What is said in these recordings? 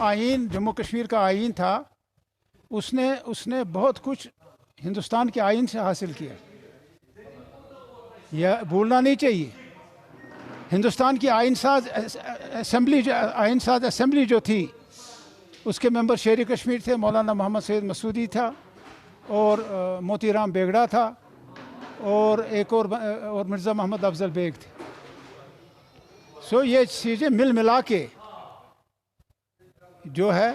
आइन जम्मू कश्मीर का आइन था, उसने उसने बहुत कुछ हिंदुस्तान के आइन से हासिल किया। यह भूलना नहीं चाहिए। हिंदुस्तान की आइन साज असेंबली जो थी, उसके मेंबर शेर कश्मीर थे, मौलाना मोहम्मद सैयद मसूदी था, और मोतीराम बेगड़ा था, और एक और मिर्ज़ा मोहम्मद अफजल बेग थे। सो ये चीज़ें मिल मिला के जो है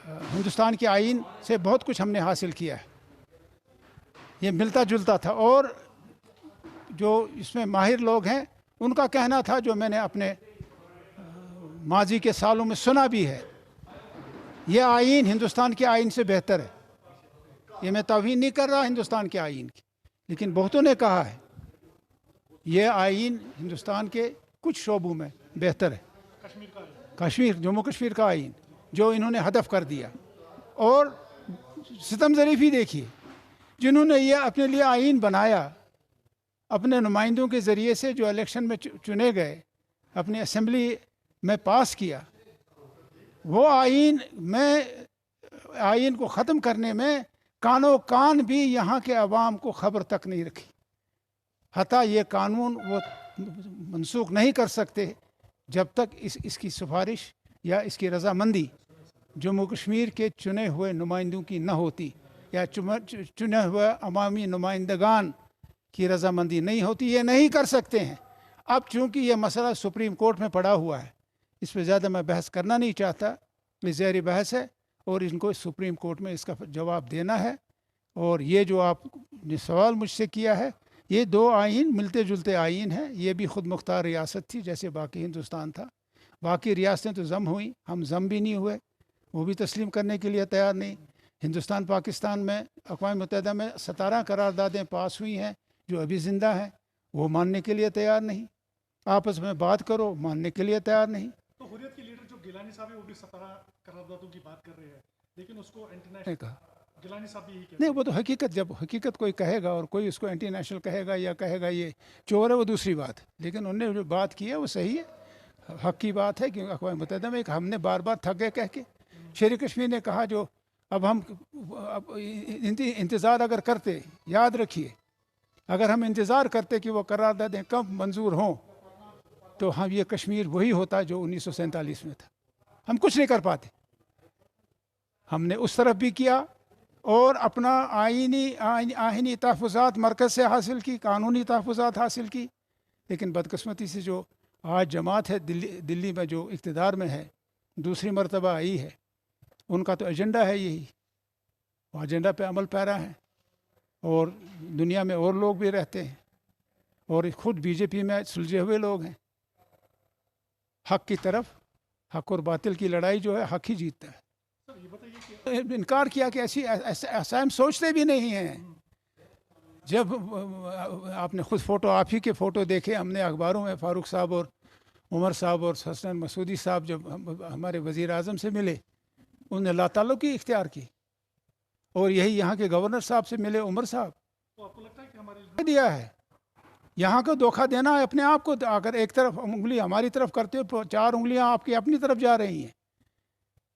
हिंदुस्तान के आइन से बहुत कुछ हमने हासिल किया है। ये मिलता जुलता था। और जो इसमें माहिर लोग हैं, उनका कहना था, जो मैंने अपने माजी के सालों में सुना भी है, ये आइन हिंदुस्तान के आइन से बेहतर है। ये मैं तौहीन नहीं कर रहा हिंदुस्तान के आइन की, लेकिन बहुतों ने कहा है ये आइन हिंदुस्तान के कुछ शोबों में बेहतर है। कश्मीर जम्मू कश्मीर का आइन जो इन्होंने हदफ कर दिया। और सितम ज़रीफ़ी देखिए, जिन्होंने ये अपने लिए आइन बनाया, अपने नुमाइंदों के ज़रिए से जो इलेक्शन में चुने गए, अपनी असेंबली में पास किया, वो आइन को ख़त्म करने में कानो कान भी यहाँ के अवाम को ख़बर तक नहीं रखी। हता ये कानून वो मनसूख नहीं कर सकते जब तक इसकी सिफारिश या इसकी रजामंदी जम्मू कश्मीर के चुने हुए नुमाइंदों की न होती, या चुने हुए अवामी नुमाइंदगान की रजामंदी नहीं होती। ये नहीं कर सकते हैं। अब चूँकि ये मसला सुप्रीम कोर्ट में पड़ा हुआ है, इस पर ज़्यादा मैं बहस करना नहीं चाहता। ये ज़हरी बहस है और इनको सुप्रीम कोर्ट में इसका जवाब देना है। और ये जो आपने सवाल मुझसे किया है, ये दो आइन मिलते जुलते आइन हैं। ये भी ख़ुद मुख्तार रियासत थी जैसे बाकी हिंदुस्तान था। बाकी रियासतें तो जम हुई, हम जम भी नहीं हुए, वो भी तस्लीम करने के लिए तैयार नहीं। हिंदुस्तान पाकिस्तान में अक़वाम मुत्तहिदा में 17 करारदादें पास हुई हैं जो अभी ज़िंदा हैं, वो मानने के लिए तैयार नहीं। आपस में बात करो, मानने के लिए तैयार नहीं। तो हुर्रियत के लीडर जो गिलानी साहब है, वो भी 17 करारदादों की बात कर रहे हैं, लेकिन उसको इंटरनेशनल कहा गिलानी साहब भी यही कहते नहीं, वो तो हकीकत, जब हकीकत कोई कहेगा और कोई उसको एंटी नेशनल कहेगा या कहेगा ये चोर है, वो दूसरी बात है। लेकिन उन्होंने जो बात की है वो सही है, हक की बात है। क्योंकि अक़वाम मुत्तहिदा में हमने बार बार थक गए कह के। शेर कश्मीर ने कहा जो अब हम इंतज़ार अगर करते, याद रखिए, अगर हम इंतज़ार करते कि वो करारदादें कब मंजूर हों, तो हम ये कश्मीर वही होता जो 1947 में था। हम कुछ नहीं कर पाते। हमने उस तरफ भी किया और अपना आइनी तहफ़्फ़ुज़ात मरकज़ से हासिल की, कानूनी तहफ़्फ़ुज़ात हासिल की। लेकिन बदकिस्मती से जो आज जमात है दिल्ली में जो इक़्तिदार में है, दूसरी मरतबा आई है, उनका तो एजेंडा है यही, वो एजेंडा पे अमल पैरा है। और दुनिया में और लोग भी रहते हैं, और ख़ुद बीजेपी में सुलझे हुए लोग हैं। हक़ की तरफ, हक़ और बातिल की लड़ाई जो है, हक़ ही जीतता है। इनकार किया कि ऐसा हम सोचते भी नहीं हैं। जब आपने खुद फ़ोटो, आप ही के फ़ोटो देखे हमने अखबारों में, फ़ारूक साहब और उमर साहब और हसन मसूदी साहब जब हमारे वज़ीर आज़म से मिले, उन्होंने लाताल्लुकी इख्तियार की। और यही यहाँ के गवर्नर साहब से मिले, उमर साहब, तो आपको लगता है कि हमारे दिया है। यहाँ को धोखा देना है अपने आप को। अगर एक तरफ उंगली हमारी तरफ करते हो, 4 उंगलियाँ आपकी अपनी तरफ जा रही हैं।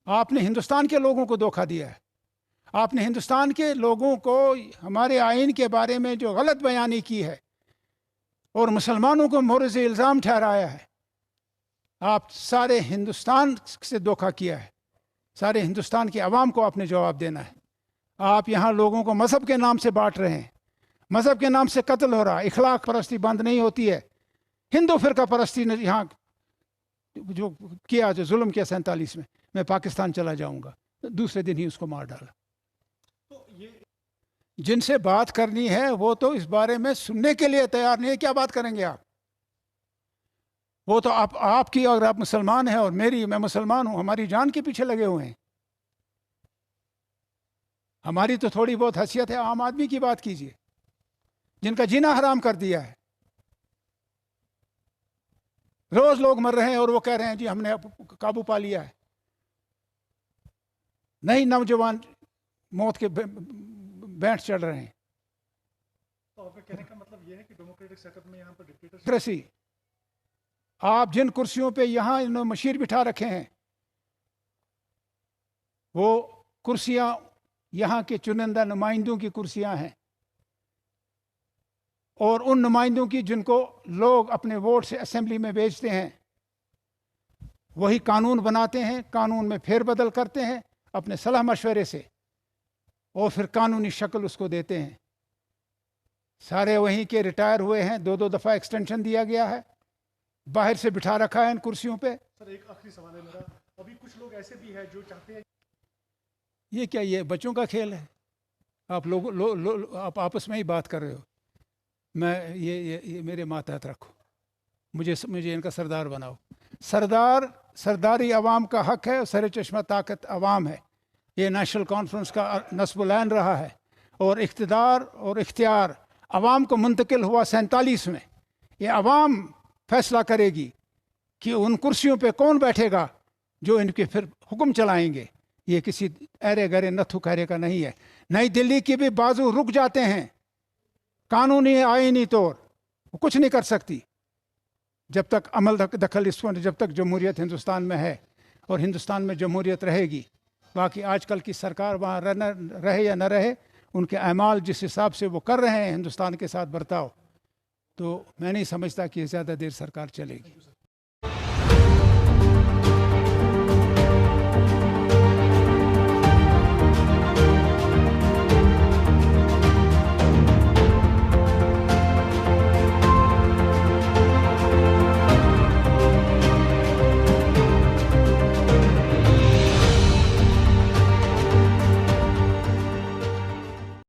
आपने हिंदुस्तान के लोगों को धोखा दिया है। आपने हिंदुस्तान के लोगों को हमारे आइन के बारे में जो गलत बयानी की है और मुसलमानों को मोहर से इल्ज़ाम ठहराया है, आप सारे हिंदुस्तान से धोखा किया है। सारे हिंदुस्तान के अवाम को आपने जवाब देना है। आप यहाँ लोगों को मज़हब के नाम से बांट रहे हैं, मज़हब के नाम से कत्ल हो रहा है, इखलाक परस्ती बंद नहीं होती है। हिंदू फ़िरका परस्ती ने यहाँ जो किया, जो जुल्म किया 47 में, मैं पाकिस्तान चला जाऊँगा, दूसरे दिन ही उसको मार डाला। तो ये जिनसे बात करनी है वो तो इस बारे में सुनने के लिए तैयार नहीं है। क्या बात करेंगे आप? वो तो आपकी, अगर आप मुसलमान हैं और मेरी, मैं मुसलमान हूँ, हमारी जान के पीछे लगे हुए हैं। हमारी तो थोड़ी बहुत हैसियत है। आम आदमी की बात कीजिए, जिनका जीना हराम कर दिया है। रोज लोग मर रहे हैं और वो कह रहे हैं जी हमने काबू पा लिया है। नहीं, नौजवान मौत के बैंठ चढ़ रहे हैं। तो आपके कहने का मतलब ये है कि डेमोक्रेटिक सेटअप में यहाँ पर डिक्टेटरशिप, आप जिन कुर्सियों पे यहाँ इन्होंने मशीर बिठा रखे हैं, वो कुर्सियां यहाँ के चुनिंदा नुमाइंदों की कुर्सियां हैं, और उन नुमाइंदों की जिनको लोग अपने वोट से असेंबली में भेजते हैं, वही कानून बनाते हैं, कानून में फेरबदल करते हैं अपने सलाह मशवरे से, और फिर कानूनी शक्ल उसको देते हैं। सारे वहीं के रिटायर हुए हैं, 2-2 दफ़ा एक्सटेंशन दिया गया है, बाहर से बिठा रखा है इन कुर्सियों पे। सर एक आखिरी सवाल है मेरा, अभी कुछ लोग ऐसे भी हैं जो चाहते हैं ये क्या, ये बच्चों का खेल है? आप लोग आप आपस में ही बात कर रहे हो। मैं ये मेरे मातहत रखो, मुझे इनका सरदार बनाओ। सरदारी अवाम का हक है और सर चश्मा ताकत अवाम है। ये नेशनल कॉन्फ्रेंस का नस्बुलैन रहा है, और इख्तिदार और इख्तियार अवाम को मुंतकिल हुआ 47 में। ये अवाम फैसला करेगी कि उन कुर्सियों पे कौन बैठेगा जो इनके फिर हुक्म चलाएंगे। ये किसी अरे गरे नथु खैरे का नहीं है। नई दिल्ली की भी बाजू रुक जाते हैं कानूनी आईनी तौर, वो कुछ नहीं कर सकती जब तक अमल दखल इसको, जब तक जमहूरियत हिंदुस्तान में है, और हिंदुस्तान में जमहूरियत रहेगी। बाकी आजकल की सरकार वहाँ रहे या न रहे, उनके अमाल जिस हिसाब से वो कर रहे हैं हिंदुस्तान के साथ बर्ताव, तो मैं नहीं समझता कि ज़्यादा देर सरकार चलेगी।